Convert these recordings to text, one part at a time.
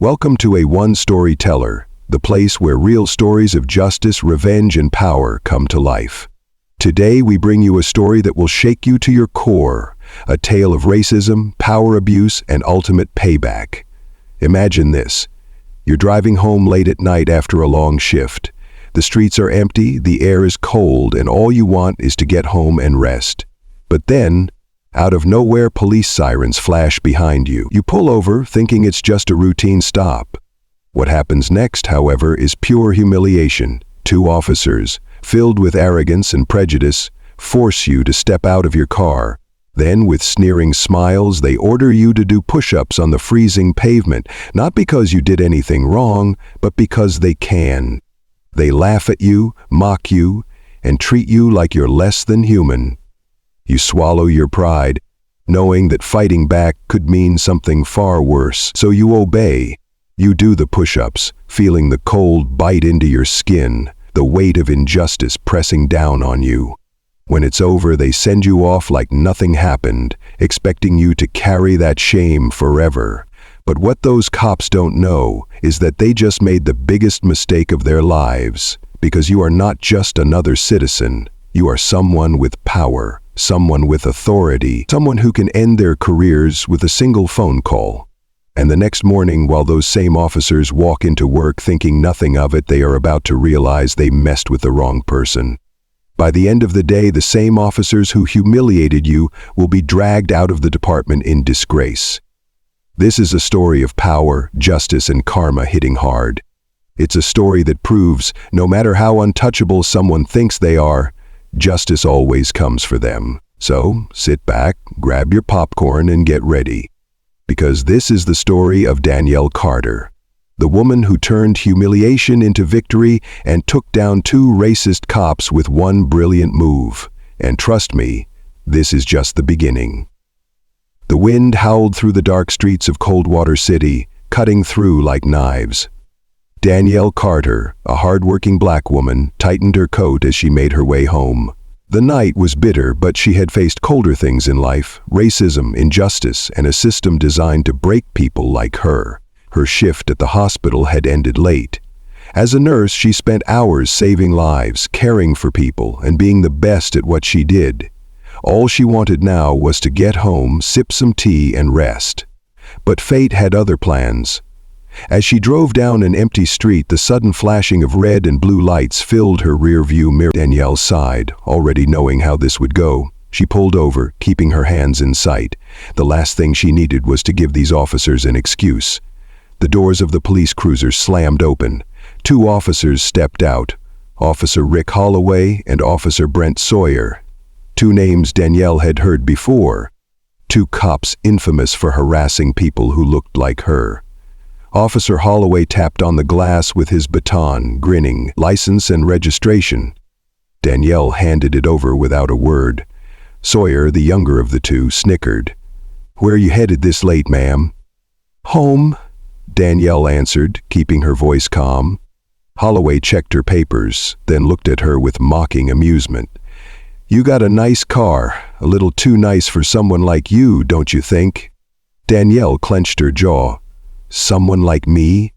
Welcome to a One-Story Teller, the place where real stories of justice, revenge, and power come to life. Today we bring you a story that will shake you to your core, a tale of racism, power abuse, and ultimate payback. Imagine this. You're driving home late at night after a long shift. The streets are empty, the air is cold, and all you want is to get home and rest. But then, out of nowhere, police sirens flash behind you. You pull over, thinking it's just a routine stop. What happens next, however, is pure humiliation. Two officers, filled with arrogance and prejudice, force you to step out of your car. Then, with sneering smiles, they order you to do push-ups on the freezing pavement, not because you did anything wrong, but because they can. They laugh at you, mock you, and treat you like you're less than human. You swallow your pride, knowing that fighting back could mean something far worse. So you obey. You do the push-ups, feeling the cold bite into your skin, the weight of injustice pressing down on you. When it's over, they send you off like nothing happened, expecting you to carry that shame forever. But what those cops don't know is that they just made the biggest mistake of their lives, because you are not just another citizen. You are someone with power. Someone with authority, someone who can end their careers with a single phone call. And the next morning, while those same officers walk into work thinking nothing of it, they are about to realize they messed with the wrong person. By the end of the day, the same officers who humiliated you will be dragged out of the department in disgrace. This is a story of power, justice, and karma hitting hard. It's a story that proves, no matter how untouchable someone thinks they are, justice always comes for them. So, sit back, grab your popcorn, and get ready. Because this is the story of Danielle Carter, the woman who turned humiliation into victory and took down two racist cops with one brilliant move. And trust me, this is just the beginning. The wind howled through the dark streets of Coldwater City, cutting through like knives. Danielle Carter, a hard-working black woman, tightened her coat as she made her way home. The night was bitter, but she had faced colder things in life: racism, injustice, and a system designed to break people like her. Her shift at the hospital had ended late. As a nurse, she spent hours saving lives, caring for people, and being the best at what she did. All she wanted now was to get home, sip some tea, and rest. But fate had other plans. As she drove down an empty street, the sudden flashing of red and blue lights filled her rear-view mirror. Danielle sighed, already knowing how this would go. She pulled over, keeping her hands in sight. The last thing she needed was to give these officers an excuse. The doors of the police cruiser slammed open. Two officers stepped out, Officer Rick Holloway and Officer Brent Sawyer. Two names Danielle had heard before. Two cops infamous for harassing people who looked like her. Officer Holloway tapped on the glass with his baton, grinning, "License and registration." Danielle handed it over without a word. Sawyer, the younger of the two, snickered. "Where are you headed this late, ma'am?" "Home," Danielle answered, keeping her voice calm. Holloway checked her papers, then looked at her with mocking amusement. "You got a nice car, a little too nice for someone like you, don't you think?" Danielle clenched her jaw. "Someone like me?"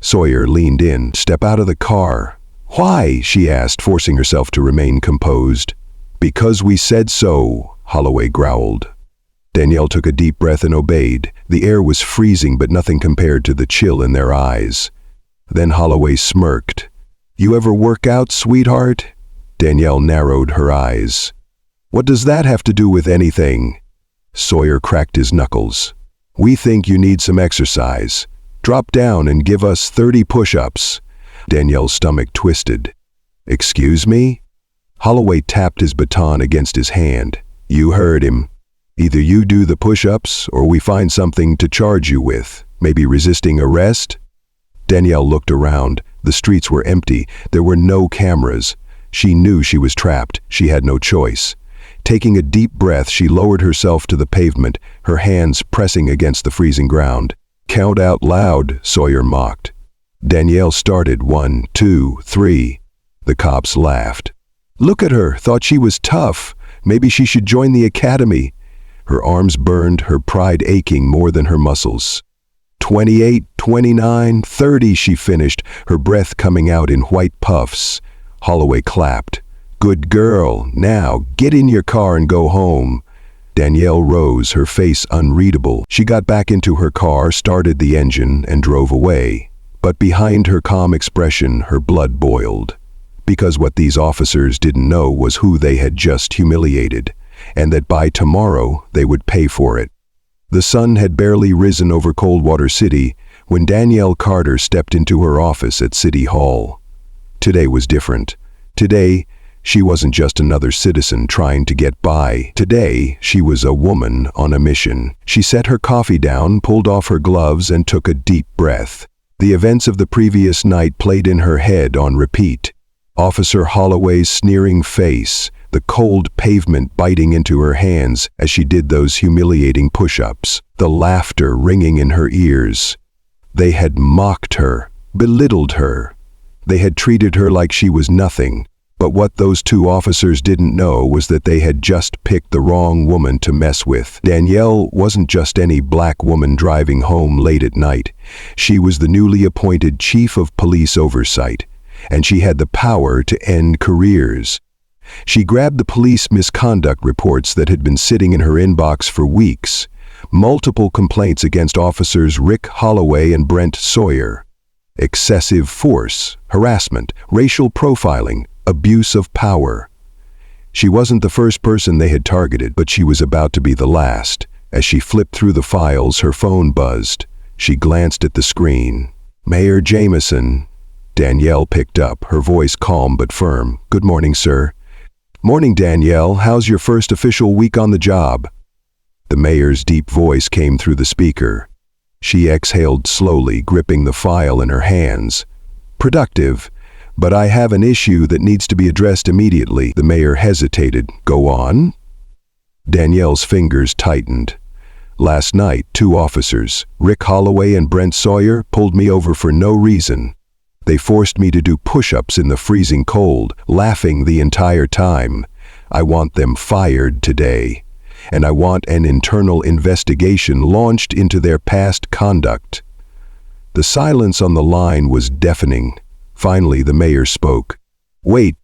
Sawyer leaned in. "Step out of the car." "Why?" she asked, forcing herself to remain composed. "Because we said so," Holloway growled. Danielle took a deep breath and obeyed. The air was freezing, but nothing compared to the chill in their eyes. Then Holloway smirked. "You ever work out, sweetheart?" Danielle narrowed her eyes. "What does that have to do with anything?" Sawyer cracked his knuckles. "We think you need some exercise. Drop down and give us 30 push-ups." Danielle's stomach twisted. "Excuse me?" Holloway tapped his baton against his hand. "You heard him. Either you do the push-ups or we find something to charge you with. Maybe resisting arrest?" Danielle looked around. The streets were empty. There were no cameras. She knew she was trapped. She had no choice. Taking a deep breath, she lowered herself to the pavement, her hands pressing against the freezing ground. "Count out loud," Sawyer mocked. Danielle started 1, 2, 3. The cops laughed. "Look at her, thought she was tough. Maybe she should join the academy." Her arms burned, her pride aching more than her muscles. 28, 29, 30, she finished, her breath coming out in white puffs. Holloway clapped. Good girl. Now, get in your car and go home. Danielle rose, her face unreadable. She got back into her car, started the engine, and drove away. But behind her calm expression, her blood boiled. Because what these officers didn't know was who they had just humiliated, and that by tomorrow they would pay for it. The sun had barely risen over Coldwater City when Danielle Carter stepped into her office at City Hall. Today was different. Today, she wasn't just another citizen trying to get by. Today, she was a woman on a mission. She set her coffee down, pulled off her gloves, and took a deep breath. The events of the previous night played in her head on repeat. Officer Holloway's sneering face, the cold pavement biting into her hands as she did those humiliating push-ups, the laughter ringing in her ears. They had mocked her, belittled her. They had treated her like she was nothing. But what those two officers didn't know was that they had just picked the wrong woman to mess with. Danielle wasn't just any black woman driving home late at night. She was the newly appointed chief of police oversight, and she had the power to end careers. She grabbed the police misconduct reports that had been sitting in her inbox for weeks. Multiple complaints against officers Rick Holloway and Brent Sawyer. Excessive force, harassment, racial profiling, abuse of power. She wasn't the first person they had targeted, but she was about to be the last. As she flipped through the files, her phone buzzed. She glanced at the screen. Mayor Jameson. Danielle picked up, her voice calm but firm. Good morning, sir. Morning, Danielle. How's your first official week on the job? The mayor's deep voice came through the speaker. She exhaled slowly, gripping the file in her hands. Productive, but I have an issue that needs to be addressed immediately. The mayor hesitated. Go on? Danielle's fingers tightened. Last night, two officers, Rick Holloway and Brent Sawyer, pulled me over for no reason. They forced me to do push-ups in the freezing cold, laughing the entire time. I want them fired today, and I want an internal investigation launched into their past conduct. The silence on the line was deafening. Finally, the mayor spoke. Wait,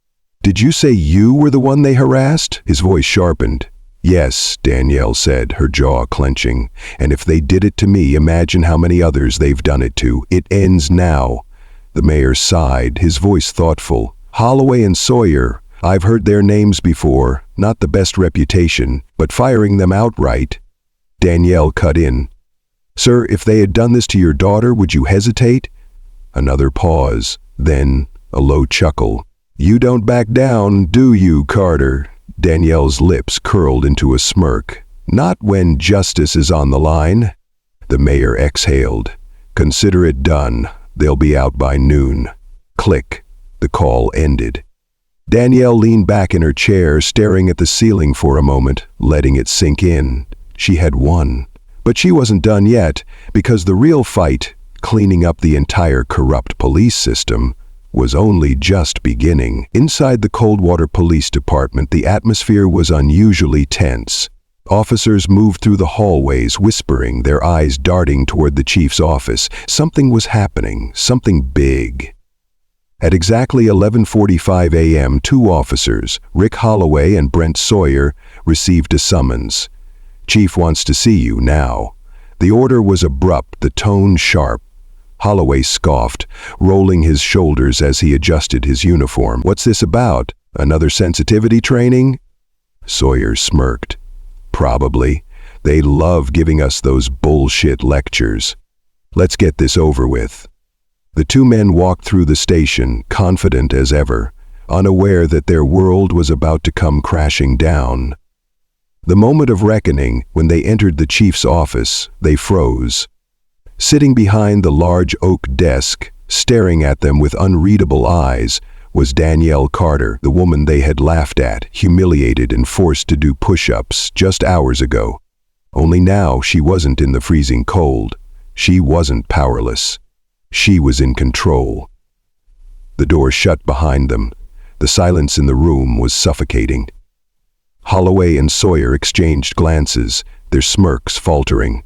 did you say you were the one they harassed? His voice sharpened. Yes, Danielle said, her jaw clenching. And if they did it to me, imagine how many others they've done it to. It ends now. The mayor sighed, his voice thoughtful. Holloway and Sawyer, I've heard their names before, not the best reputation, but firing them outright. Danielle cut in. Sir, if they had done this to your daughter, would you hesitate? Another pause, then a low chuckle. You don't back down, do you, Carter? Danielle's lips curled into a smirk. Not when justice is on the line. The mayor exhaled. Consider it done. They'll be out by noon. Click. The call ended. Danielle leaned back in her chair, staring at the ceiling for a moment, letting it sink in. She had won. But she wasn't done yet, because the real fight, cleaning up the entire corrupt police system, was only just beginning. Inside the Coldwater Police Department, the atmosphere was unusually tense. Officers moved through the hallways, whispering, their eyes darting toward the chief's office. Something was happening, something big. At exactly 11:45 a.m., two officers, Rick Holloway and Brent Sawyer, received a summons. Chief wants to see you now. The order was abrupt, the tone sharp. Holloway scoffed, rolling his shoulders as he adjusted his uniform. What's this about? Another sensitivity training? Sawyer smirked. Probably. They love giving us those bullshit lectures. Let's get this over with. The two men walked through the station, confident as ever, unaware that their world was about to come crashing down. The moment of reckoning, when they entered the chief's office, they froze. Sitting behind the large oak desk, staring at them with unreadable eyes, was Danielle Carter, the woman they had laughed at, humiliated and forced to do push-ups just hours ago. Only now she wasn't in the freezing cold. She wasn't powerless. She was in control. The door shut behind them. The silence in the room was suffocating. Holloway and Sawyer exchanged glances, their smirks faltering.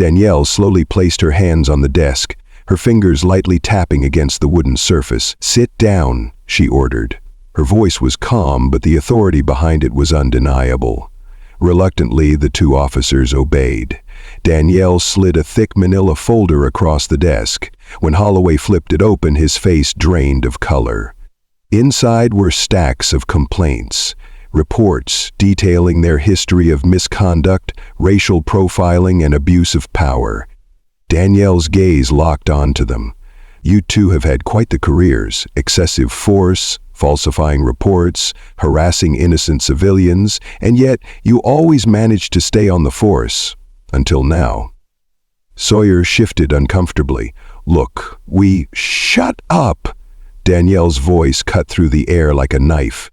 Danielle slowly placed her hands on the desk, her fingers lightly tapping against the wooden surface. "Sit down," she ordered. Her voice was calm, but the authority behind it was undeniable. Reluctantly, the two officers obeyed. Danielle slid a thick manila folder across the desk. When Holloway flipped it open, his face drained of color. Inside were stacks of complaints, reports detailing their history of misconduct, racial profiling, and abuse of power. Danielle's gaze locked onto them. "You two have had quite the careers: excessive force, falsifying reports, harassing innocent civilians, and yet you always managed to stay on the force. Until now." Sawyer shifted uncomfortably. "Look, Shut up!" Danielle's voice cut through the air like a knife.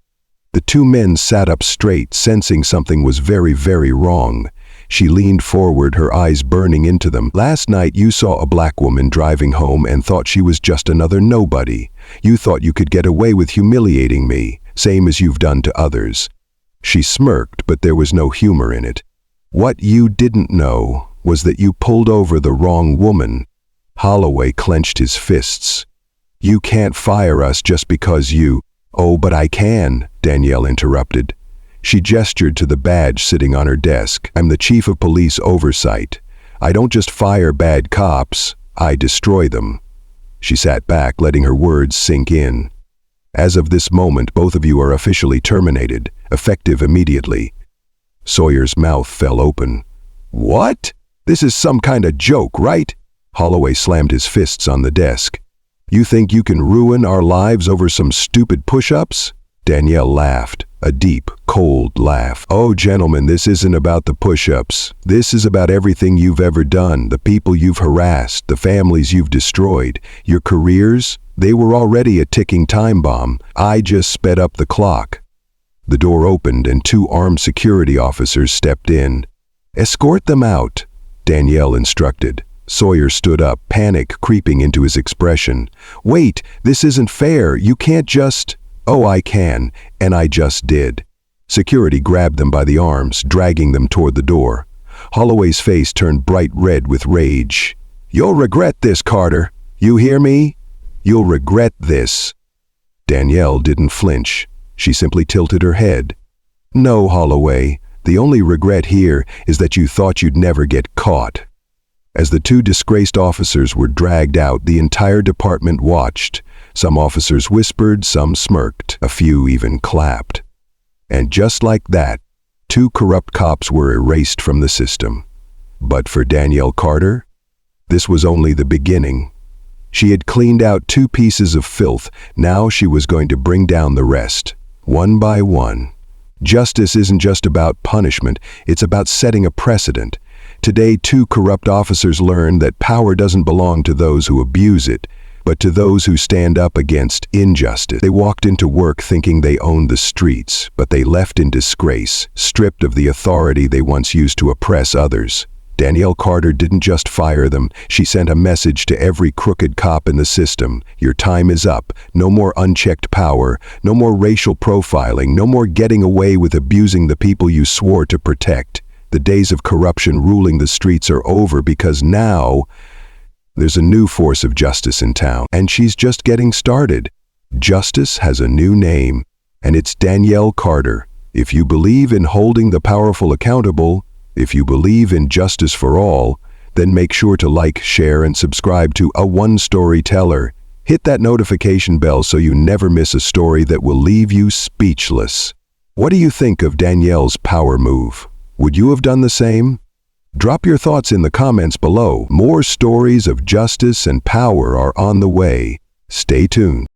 The two men sat up straight, sensing something was very, very wrong. She leaned forward, her eyes burning into them. "Last night you saw a black woman driving home and thought she was just another nobody. You thought you could get away with humiliating me, same as you've done to others." She smirked, but there was no humor in it. "What you didn't know was that you pulled over the wrong woman." Holloway clenched his fists. "You can't fire us just because you—" "Oh, but I can," Danielle interrupted. She gestured to the badge sitting on her desk. "I'm the Chief of Police Oversight. I don't just fire bad cops, I destroy them." She sat back, letting her words sink in. "As of this moment, both of you are officially terminated, effective immediately." Sawyer's mouth fell open. "What? This is some kind of joke, right?" Holloway slammed his fists on the desk. "You think you can ruin our lives over some stupid push-ups?" Danielle laughed, a deep, cold laugh. "Oh, gentlemen, this isn't about the push-ups. This is about everything you've ever done, the people you've harassed, the families you've destroyed. Your careers, they were already a ticking time bomb. I just sped up the clock." The door opened and two armed security officers stepped in. "Escort them out," Danielle instructed. Sawyer stood up, panic creeping into his expression. "Wait, this isn't fair. You can't just—" "Oh, I can, and I just did." Security grabbed them by the arms, dragging them toward the door. Holloway's face turned bright red with rage. "You'll regret this, Carter. You hear me? You'll regret this." Danielle didn't flinch. She simply tilted her head. "No, Holloway, the only regret here is that you thought you'd never get caught." As the two disgraced officers were dragged out, the entire department watched. Some officers whispered, some smirked, a few even clapped. And just like that, two corrupt cops were erased from the system. But for Danielle Carter, this was only the beginning. She had cleaned out two pieces of filth. Now she was going to bring down the rest, one by one. Justice isn't just about punishment, it's about setting a precedent. Today, two corrupt officers learned that power doesn't belong to those who abuse it, but to those who stand up against injustice. They walked into work thinking they owned the streets, but they left in disgrace, stripped of the authority they once used to oppress others. Danielle Carter didn't just fire them, she sent a message to every crooked cop in the system. Your time is up. No more unchecked power, no more racial profiling, no more getting away with abusing the people you swore to protect. The days of corruption ruling the streets are over, because now there's a new force of justice in town, and she's just getting started. Justice has a new name, and it's Danielle Carter. If you believe in holding the powerful accountable, if you believe in justice for all, then make sure to like, share, and subscribe to A One Storyteller. Hit that notification bell so you never miss a story that will leave you speechless. What do you think of Danielle's power move? Would you have done the same? Drop your thoughts in the comments below. More stories of justice and power are on the way. Stay tuned.